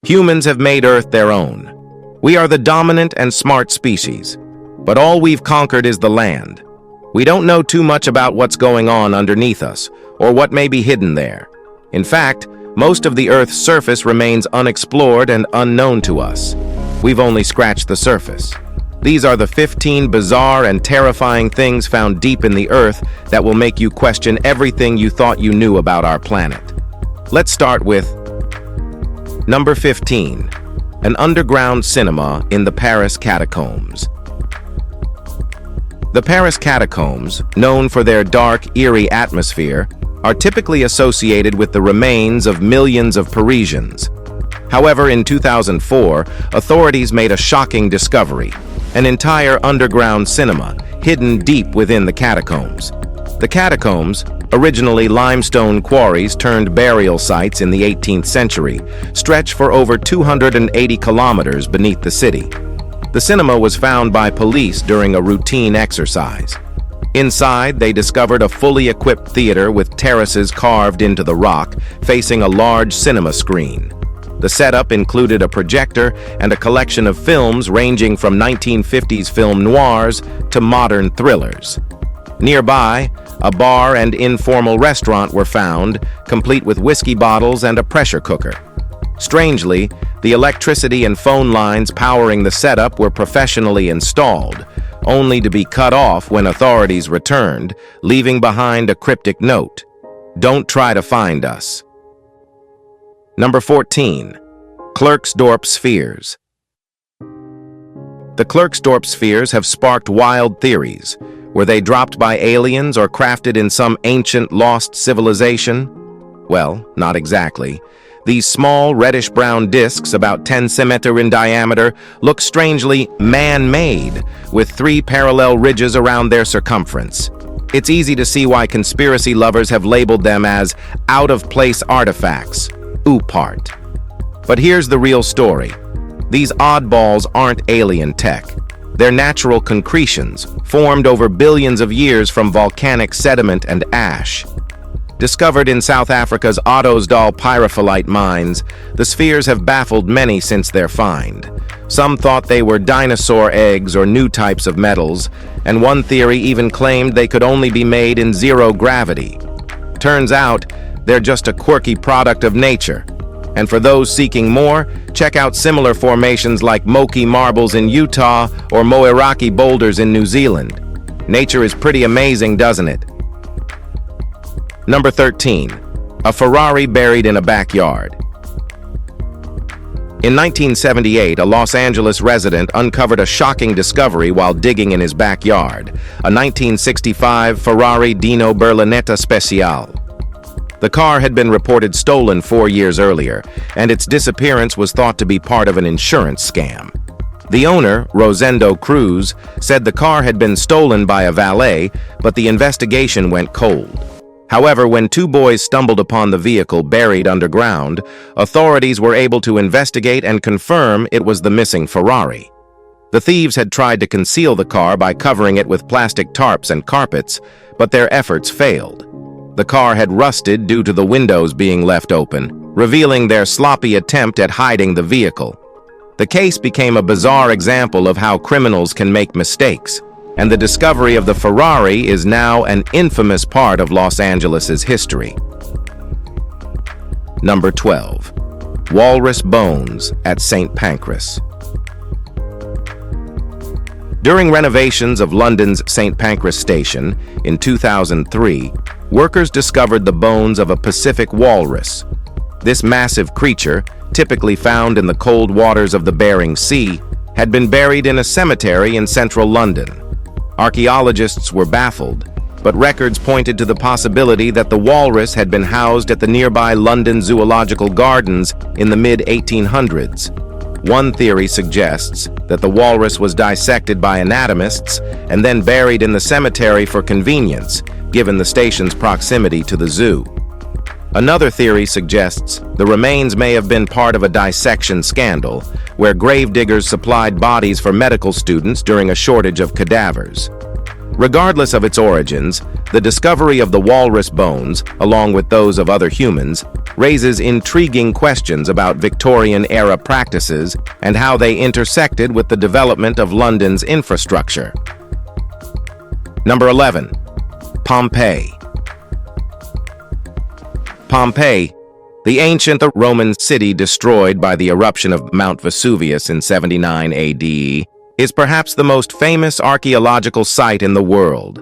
Humans have made Earth their own. We are the dominant and smart species, but all we've conquered is the land. We don't know too much about what's going on underneath us, or what may be hidden there. In fact, most of the Earth's surface remains unexplored and unknown to us. We've only scratched the surface. These are the 15 bizarre and terrifying things found deep in the Earth that will make you question everything you thought you knew about our planet. Let's start with Number 15. An underground cinema in the Paris catacombs. The Paris catacombs, known for their dark, eerie atmosphere, are typically associated with the remains of millions of Parisians. However, in 2004, authorities made a shocking discovery: an entire underground cinema hidden deep within the catacombs. The catacombs, originally limestone quarries turned burial sites in the 18th century, stretch for over 280 kilometers beneath the city. The cinema was found by police during a routine exercise. Inside, they discovered a fully equipped theater with terraces carved into the rock, facing a large cinema screen. The setup included a projector and a collection of films ranging from 1950s film noirs to modern thrillers. Nearby, a bar and informal restaurant were found, complete with whiskey bottles and a pressure cooker. Strangely, the electricity and phone lines powering the setup were professionally installed, only to be cut off when authorities returned, leaving behind a cryptic note: "Don't try to find us." Number 14. Klerksdorp spheres. The Klerksdorp spheres have sparked wild theories. Were they dropped by aliens or crafted in some ancient lost civilization? Well, not exactly. These small reddish-brown discs, about 10 centimeters in diameter, look strangely man-made, with 3 parallel ridges around their circumference. It's easy to see why conspiracy lovers have labeled them as out-of-place artifacts, UPART. But here's the real story. These oddballs aren't alien tech. They're natural concretions, formed over billions of years from volcanic sediment and ash. Discovered in South Africa's Ottosdal pyrophyllite mines, the spheres have baffled many since their find. Some thought they were dinosaur eggs or new types of metals, and one theory even claimed they could only be made in zero gravity. Turns out, they're just a quirky product of nature. And for those seeking more, check out similar formations like Moki marbles in Utah or Moeraki boulders in New Zealand. Nature is pretty amazing, doesn't it? Number 13. A Ferrari buried in a backyard. In 1978, a Los Angeles resident uncovered a shocking discovery while digging in his backyard: a 1965 Ferrari Dino Berlinetta Speciale. The car had been reported stolen 4 years earlier, and its disappearance was thought to be part of an insurance scam. The owner, Rosendo Cruz, said the car had been stolen by a valet, but the investigation went cold. However, when 2 boys stumbled upon the vehicle buried underground, authorities were able to investigate and confirm it was the missing Ferrari. The thieves had tried to conceal the car by covering it with plastic tarps and carpets, but their efforts failed. The car had rusted due to the windows being left open, revealing their sloppy attempt at hiding the vehicle. The case became a bizarre example of how criminals can make mistakes, and the discovery of the Ferrari is now an infamous part of Los Angeles's history. Number 12. Walrus bones at St. Pancras. During renovations of London's St. Pancras station in 2003, workers discovered the bones of a Pacific walrus. This massive creature, typically found in the cold waters of the Bering Sea, had been buried in a cemetery in central London. Archaeologists were baffled, but records pointed to the possibility that the walrus had been housed at the nearby London Zoological Gardens in the mid-1800s. One theory suggests that the walrus was dissected by anatomists and then buried in the cemetery for convenience, given the station's proximity to the zoo. Another theory suggests the remains may have been part of a dissection scandal, where gravediggers supplied bodies for medical students during a shortage of cadavers. Regardless of its origins, the discovery of the walrus bones, along with those of other humans, raises intriguing questions about Victorian-era practices and how they intersected with the development of London's infrastructure. Number 11. Pompeii. Pompeii, the ancient Roman city destroyed by the eruption of Mount Vesuvius in 79 AD, is perhaps the most famous archaeological site in the world.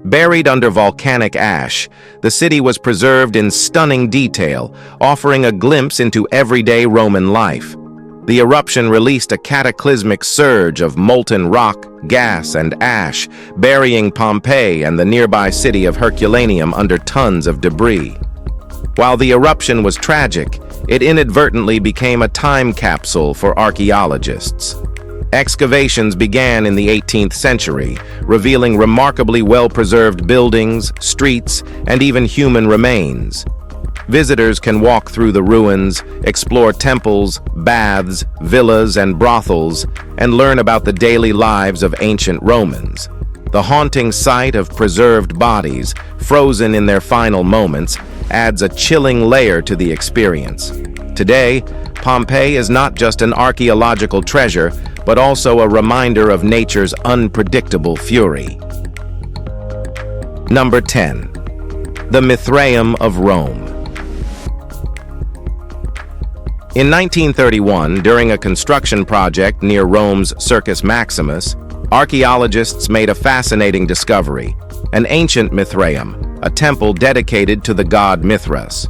Buried under volcanic ash, the city was preserved in stunning detail, offering a glimpse into everyday Roman life. The eruption released a cataclysmic surge of molten rock, gas, and ash, burying Pompeii and the nearby city of Herculaneum under tons of debris. While the eruption was tragic, it inadvertently became a time capsule for archaeologists. Excavations began in the 18th century, revealing remarkably well-preserved buildings, streets, and even human remains. Visitors can walk through the ruins, explore temples, baths, villas, and brothels, and learn about the daily lives of ancient Romans. The haunting sight of preserved bodies, frozen in their final moments, adds a chilling layer to the experience. Today, Pompeii is not just an archaeological treasure, but also a reminder of nature's unpredictable fury. Number 10. The Mithraeum of Rome. In 1931, during a construction project near Rome's Circus Maximus, archaeologists made a fascinating discovery: an ancient Mithraeum, a temple dedicated to the god Mithras.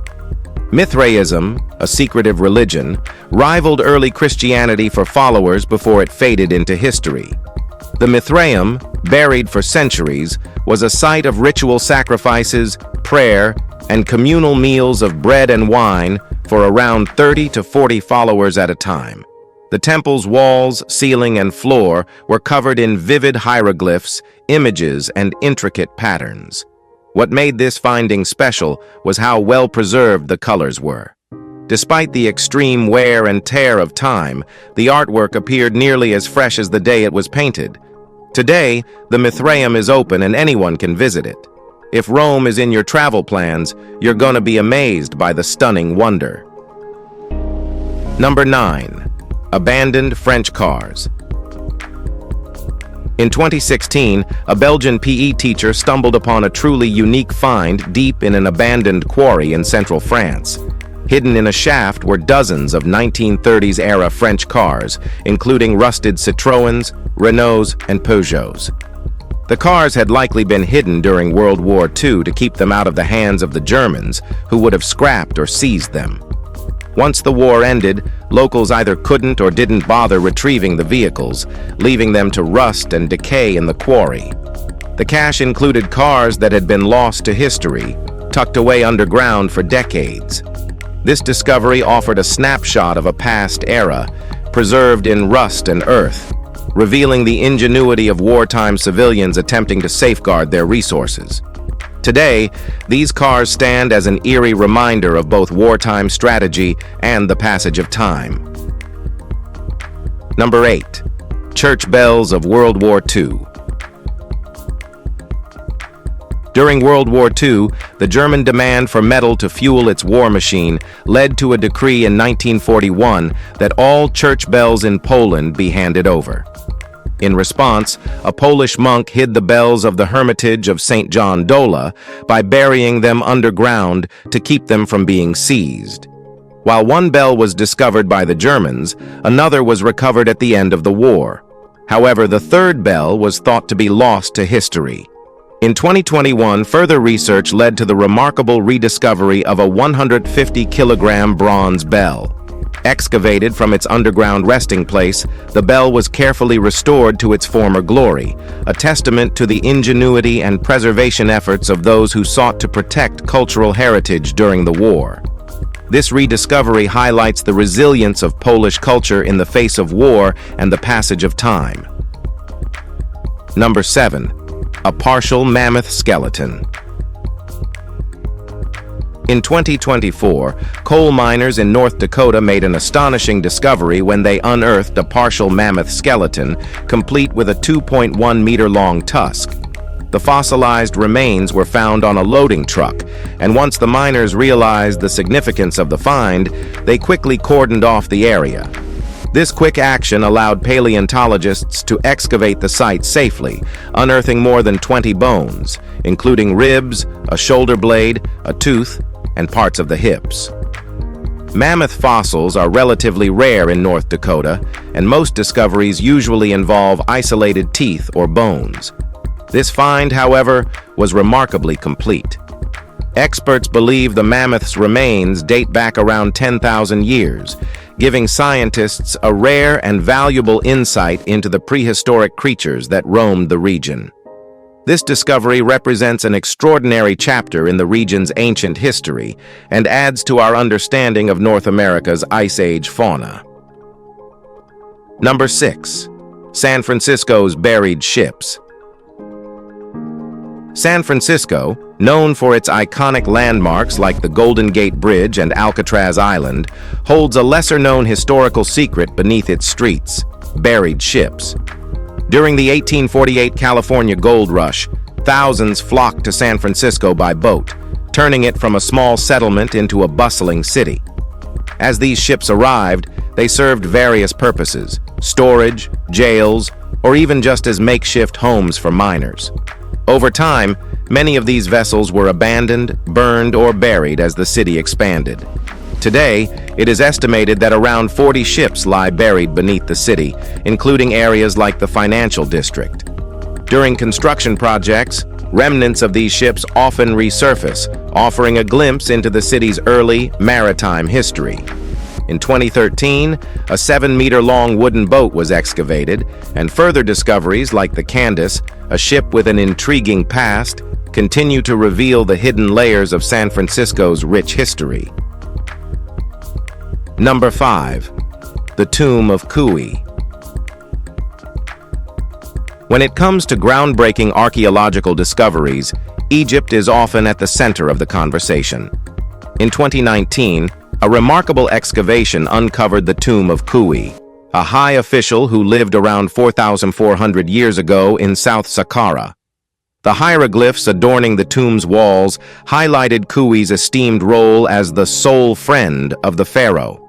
Mithraism, a secretive religion, rivaled early Christianity for followers before it faded into history. The Mithraeum, buried for centuries, was a site of ritual sacrifices, prayer, and communal meals of bread and wine for around 30 to 40 followers at a time. The temple's walls, ceiling, and floor were covered in vivid hieroglyphs, images, and intricate patterns. What made this finding special was how well preserved the colors were. Despite the extreme wear and tear of time, the artwork appeared nearly as fresh as the day it was painted. Today, the Mithraeum is open and anyone can visit it. If Rome is in your travel plans, you're gonna be amazed by the stunning wonder. Number 9. Abandoned French cars. In 2016, a Belgian PE teacher stumbled upon a truly unique find deep in an abandoned quarry in central France. Hidden in a shaft were dozens of 1930s-era French cars, including rusted Citroëns, Renaults, and Peugeots. The cars had likely been hidden during World War II to keep them out of the hands of the Germans, who would have scrapped or seized them. Once the war ended, locals either couldn't or didn't bother retrieving the vehicles, leaving them to rust and decay in the quarry. The cache included cars that had been lost to history, tucked away underground for decades. This discovery offered a snapshot of a past era, preserved in rust and earth, revealing the ingenuity of wartime civilians attempting to safeguard their resources. Today, these cars stand as an eerie reminder of both wartime strategy and the passage of time. Number 8. Church bells of World War II. During World War II, the German demand for metal to fuel its war machine led to a decree in 1941 that all church bells in Poland be handed over. In response, a Polish monk hid the bells of the Hermitage of St. John Dola by burying them underground to keep them from being seized. While one bell was discovered by the Germans, another was recovered at the end of the war. However, the third bell was thought to be lost to history. In 2021, further research led to the remarkable rediscovery of a 150-kilogram bronze bell. Excavated from its underground resting place, the bell was carefully restored to its former glory, a testament to the ingenuity and preservation efforts of those who sought to protect cultural heritage during the war. This rediscovery highlights the resilience of Polish culture in the face of war and the passage of time. Number 7. A partial mammoth skeleton. In 2024, coal miners in North Dakota made an astonishing discovery when they unearthed a partial mammoth skeleton, complete with a 2.1-meter-long tusk. The fossilized remains were found on a loading truck, and once the miners realized the significance of the find, they quickly cordoned off the area. This quick action allowed paleontologists to excavate the site safely, unearthing more than 20 bones, including ribs, a shoulder blade, a tooth, and parts of the hips. Mammoth fossils are relatively rare in North Dakota, and most discoveries usually involve isolated teeth or bones. This find, however, was remarkably complete. Experts believe the mammoth's remains date back around 10,000 years, giving scientists a rare and valuable insight into the prehistoric creatures that roamed the region. This discovery represents an extraordinary chapter in the region's ancient history and adds to our understanding of North America's Ice Age fauna. Number 6. San Francisco's buried ships. San Francisco, known for its iconic landmarks like the Golden Gate Bridge and Alcatraz Island, holds a lesser-known historical secret beneath its streets: buried ships. During the 1848 California Gold Rush, thousands flocked to San Francisco by boat, turning it from a small settlement into a bustling city. As these ships arrived, they served various purposes: storage, jails, or even just as makeshift homes for miners. Over time, many of these vessels were abandoned, burned, or buried as the city expanded. Today, it is estimated that around 40 ships lie buried beneath the city, including areas like the financial district. During construction projects, remnants of these ships often resurface, offering a glimpse into the city's early maritime history. In 2013, a 7-meter-long wooden boat was excavated, and further discoveries like the Candace, a ship with an intriguing past, continue to reveal the hidden layers of San Francisco's rich history. Number 5. The Tomb of Khuwyt. When it comes to groundbreaking archaeological discoveries, Egypt is often at the center of the conversation. In 2019, a remarkable excavation uncovered the tomb of Khuwyt, a high official who lived around 4,400 years ago in South Saqqara. The hieroglyphs adorning the tomb's walls highlighted Khuwyt's esteemed role as the sole friend of the pharaoh.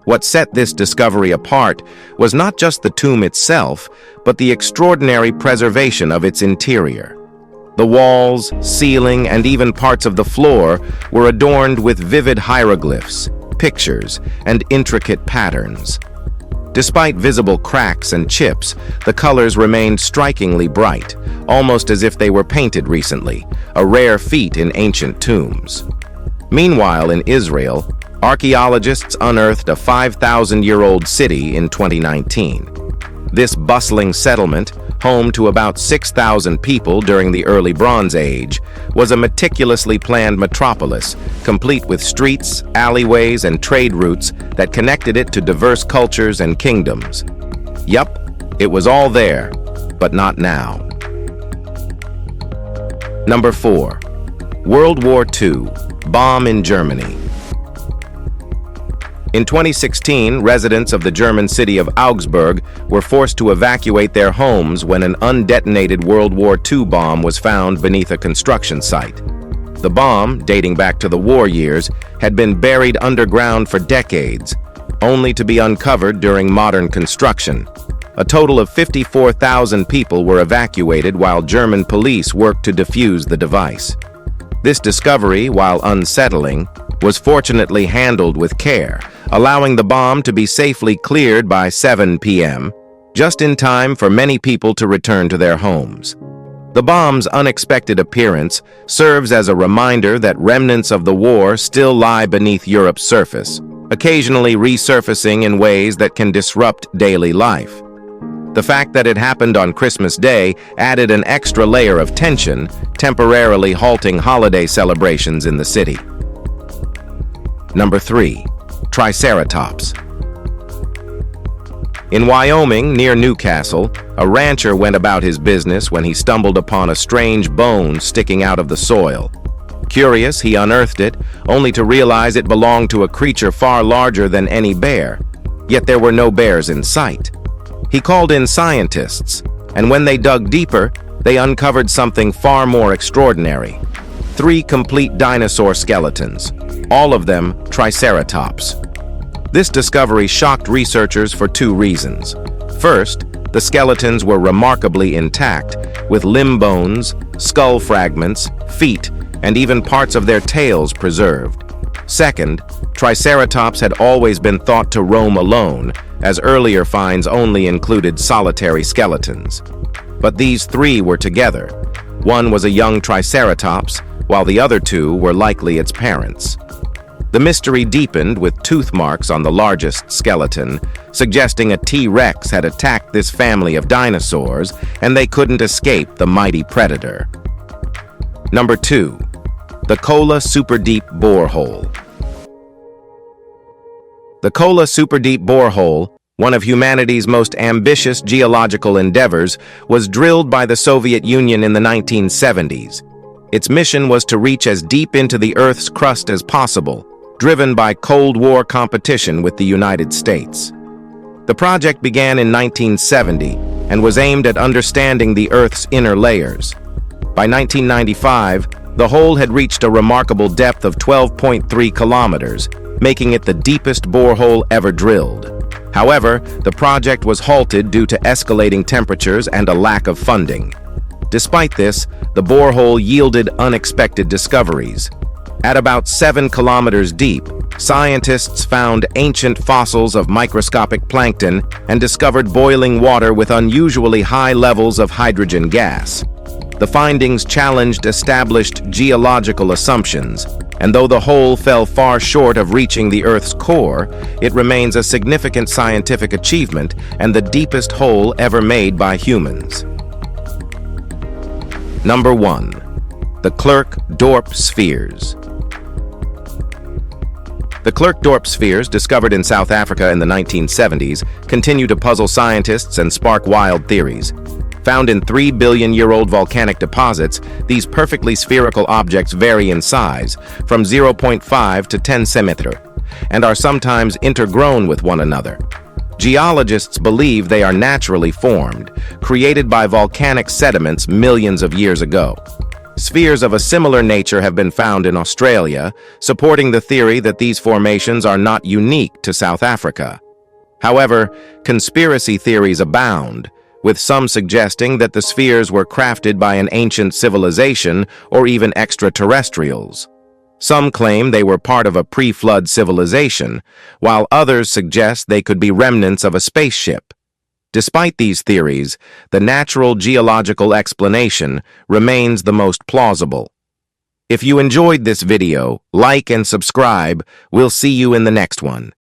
What set this discovery apart was not just the tomb itself, but the extraordinary preservation of its interior. The walls, ceiling, and even parts of the floor were adorned with vivid hieroglyphs, pictures, and intricate patterns. Despite visible cracks and chips, the colors remained strikingly bright, almost as if they were painted recently, a rare feat in ancient tombs. Meanwhile, in Israel, archaeologists unearthed a 5,000-year-old city in 2019. This bustling settlement, home to about 6,000 people during the early Bronze Age, was a meticulously planned metropolis, complete with streets, alleyways, and trade routes that connected it to diverse cultures and kingdoms. Yup, it was all there, but not now. Number 4. World War II, bomb in Germany. In 2016, residents of the German city of Augsburg were forced to evacuate their homes when an undetonated World War II bomb was found beneath a construction site. The bomb, dating back to the war years, had been buried underground for decades, only to be uncovered during modern construction. A total of 54,000 people were evacuated while German police worked to defuse the device. This discovery, while unsettling, was fortunately handled with care, allowing the bomb to be safely cleared by 7 p.m., just in time for many people to return to their homes. The bomb's unexpected appearance serves as a reminder that remnants of the war still lie beneath Europe's surface, occasionally resurfacing in ways that can disrupt daily life. The fact that it happened on Christmas Day added an extra layer of tension, temporarily halting holiday celebrations in the city. Number 3. Triceratops. In Wyoming, near Newcastle, a rancher went about his business when he stumbled upon a strange bone sticking out of the soil. Curious, he unearthed it, only to realize it belonged to a creature far larger than any bear. Yet there were no bears in sight. He called in scientists, and when they dug deeper, they uncovered something far more extraordinary. 3 complete dinosaur skeletons, all of them Triceratops. This discovery shocked researchers for 2 reasons. First, the skeletons were remarkably intact, with limb bones, skull fragments, feet, and even parts of their tails preserved. Second, Triceratops had always been thought to roam alone, as earlier finds only included solitary skeletons. But these 3 were together. One was a young Triceratops, while the other 2 were likely its parents. The mystery deepened with tooth marks on the largest skeleton, suggesting a T-Rex had attacked this family of dinosaurs and they couldn't escape the mighty predator. Number 2. The Kola superdeep borehole. The Kola superdeep borehole, one of humanity's most ambitious geological endeavors, was drilled by the Soviet Union in the 1970s. Its mission was to reach as deep into the Earth's crust as possible, driven by Cold War competition with the United States. The project began in 1970 and was aimed at understanding the Earth's inner layers. By 1995, the hole had reached a remarkable depth of 12.3 kilometers, making it the deepest borehole ever drilled. However, the project was halted due to escalating temperatures and a lack of funding. Despite this, the borehole yielded unexpected discoveries. At about 7 kilometers deep, scientists found ancient fossils of microscopic plankton and discovered boiling water with unusually high levels of hydrogen gas. The findings challenged established geological assumptions, and though the hole fell far short of reaching the Earth's core, it remains a significant scientific achievement and the deepest hole ever made by humans. Number 1. The Klerksdorp spheres. The Klerksdorp spheres, discovered in South Africa in the 1970s, continue to puzzle scientists and spark wild theories. Found in 3-billion-year-old volcanic deposits, these perfectly spherical objects vary in size, from 0.5 to 10 centimeters, and are sometimes intergrown with one another. Geologists believe they are naturally formed, created by volcanic sediments millions of years ago. Spheres of a similar nature have been found in Australia, supporting the theory that these formations are not unique to South Africa. However, conspiracy theories abound, with some suggesting that the spheres were crafted by an ancient civilization or even extraterrestrials. Some claim they were part of a pre-flood civilization, while others suggest they could be remnants of a spaceship. Despite these theories, the natural geological explanation remains the most plausible. If you enjoyed this video, like and subscribe. We'll see you in the next one.